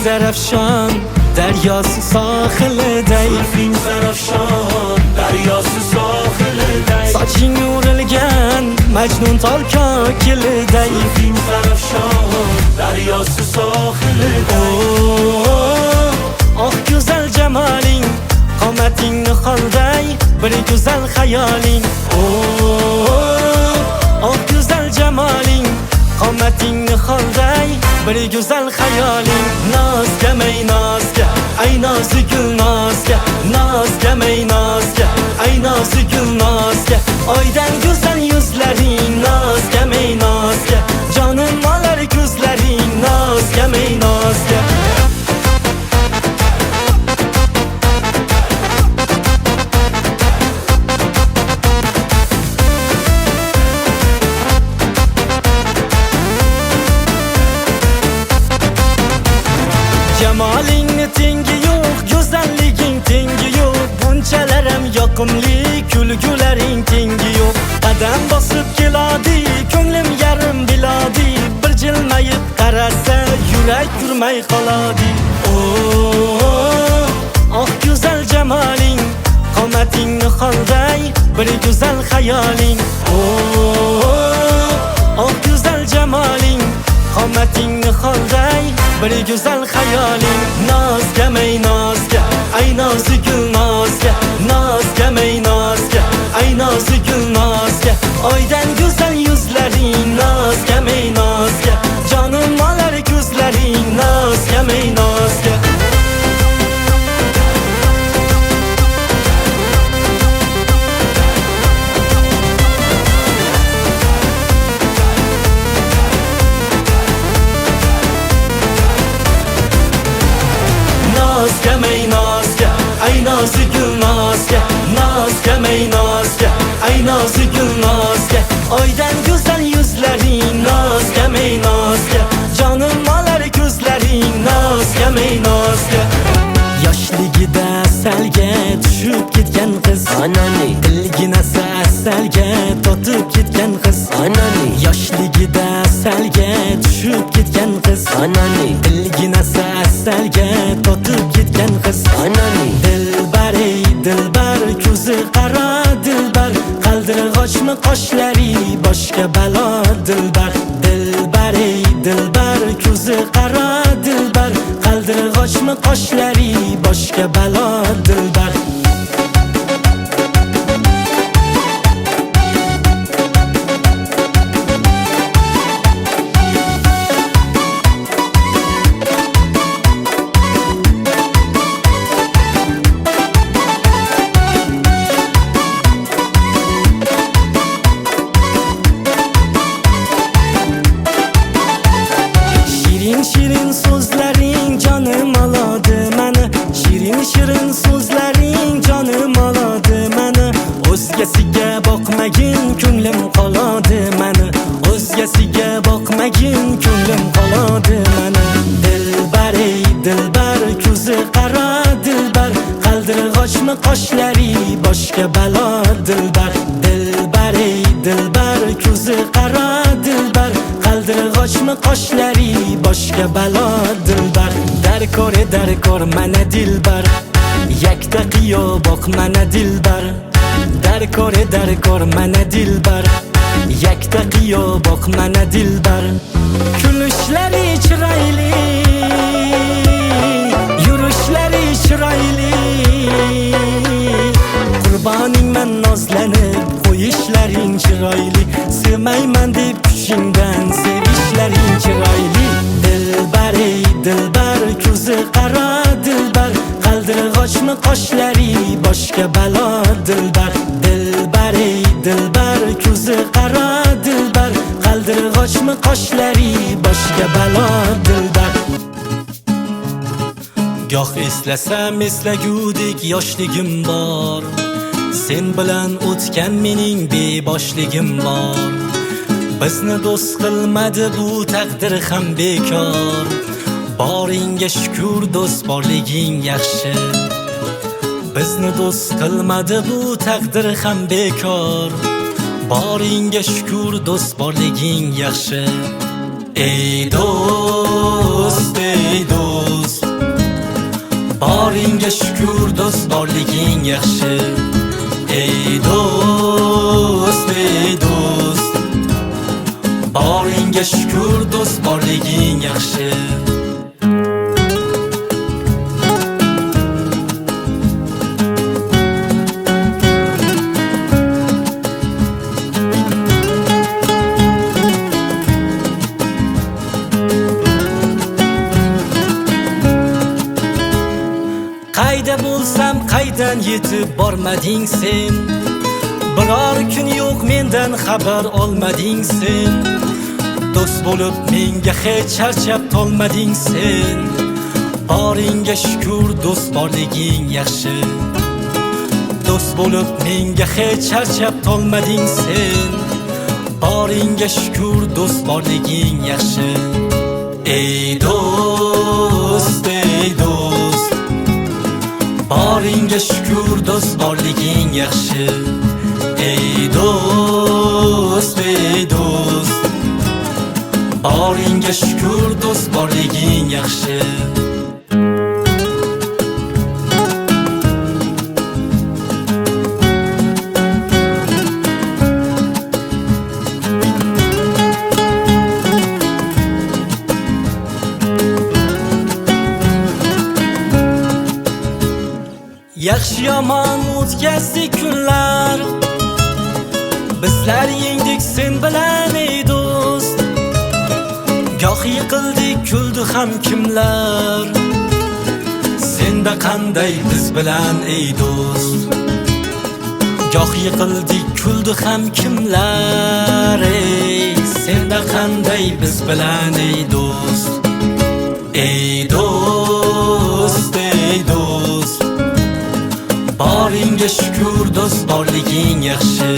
زرفشان دریاسی ساحل دی زلفین زرفشان دریاسی ساحل دی Saçın yo'rilgan Majnun tolkokil دی زلفین زرفشان دریاسی ساحل دی Ah güzel cemalin Qomating niholday bir güzel hayalin Ah güzel cemalin Qomating niholday bir güzel hayalin Nazga mey nazga ay nozi gul nazga Nazga mey nazga ay nozi gul nazga Oydan güzel yüzlerin nazga mey nazga Canım alar gözlerin nazga mey nazga Cemalin tengi yok, güzelliğin tengi yok Bunchalarım yoqimli, kulgularing tengi yok Qadam bosib keladi, ko'nglim yarim biladi Bir jilmayib qarasa, yurak turmay qoladi Ah güzel cemalin, qomating niholday bir güzel hayalin Ah güzel cemalin Qomating niholday bir güzel hayalin Nazga mey nazga ay nozi gul nazga Nazga mey nazga ay nozi gul nazga Oydan güzel yüzlerin nazga mey nazga Canım alar gözlerin nazga mey nazga Nazga mey nazga ay nozi gul nazga Nazga mey nazga ay nozi gul nazga Oydan güzel yüzlerin nazga mey nazga Canım alar gözlerin nazga mey nazga Yoshligida salga tushib ketgan qiz Anani Dilginasi asalga totib ketgan qiz Anani Yoshligida salga tushib ketgan qiz Anani Dilginasi asalga totib ketgan qiz Anani Dilbar ey dilbar ko'zi qaro dilbar Qaldirg'ochmi qoshlari boshqa balo dilbar Dilbar ey dilbar ko'zi qaro dilbar Qaldirg'ochmi qoshlari boshqa balo dilbar Shirin shirin so'zlaring jonim oladi meni Shirin shirin so'zlaring jonim oladi meni O'zgasiga boqmagin ko'nglim qoladi meni O'zgasiga boqmagin ko'nglim qoladi meni Dilbar ey dilbar ko'zi qaro dilbar Qaldirg'ochmi qoshlari boshqa balo dilbar Dilbar ey dilbar ko'zi qaro dilbar Qaldirg'ochmi qoshlari boshqa balo dilbar Darkor mana dilbar Yakta qiyo boq mana dilbar Darkor mana dilbar Yakta qiyo boq mana dilbar Kulishlari chiroyli Yurishlari chiroyli Qurboningman nozlanib qo'yishlaring chiroyli Sevmayman deb kuchingdan sevishlaring chiroyli Dilbar ey dilbar ko'zi qaro dilbar Qaldirg'ochmi qoshlari boshqa balo dilbar Dilbar ey dilbar ko'zi qaro dilbar Qaldirg'ochmi qoshlari boshqa balo dilbar Goh eslasam eslagudek yoshligim bor Sen bilan o'tgan mening beboshligim bor Bizni do'st qilmadi bu taqdir ham bekor Boringga shukr do'st borliging yaxshi Bizni do'st qilmadi bu taqdir ham bekor Boringga shukr do'st borliging yaxshi Ey do'st Boringga shukr do'st, borliging yaxshi. Ey do'st, ey do'st, boringga shukr do'st, borliging yaxshi. Qayda bo'lsam qaydan yetib bormading sen, biror kun yo'q mendan xabar olmading sen. Do'st bo'lib menga hech charchab tolmading sen. Boringga shukr do'st, borliging yaxshi. Do'st bo'lib menga hech charchab tolmading sen. Boringga shukr do'st, borliging yaxshi. Ey do'st, ey do'st, boringga shukr do'st, borliging yaxshi. Ey do'st, ey do'st, boringga shukr do'st, borliging yaxshi. Yaxshi yomon o'tkazdik kunlar, bizlar yengdik sen bilan ey do'st. Goh yiqildik, kuldi ham kimlar, senda qanday biz bilan ey do'st. Goh yiqildik, kuldi ham kimlar, ey senda qanday biz bilan ey do'st. Ey do'st, ey do'st, boringga shukr do'st, borliging yaxshi.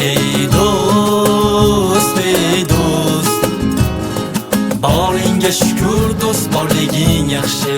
Ey do'st, ey do'st, boringga shukr do'st, borliging yaxshi.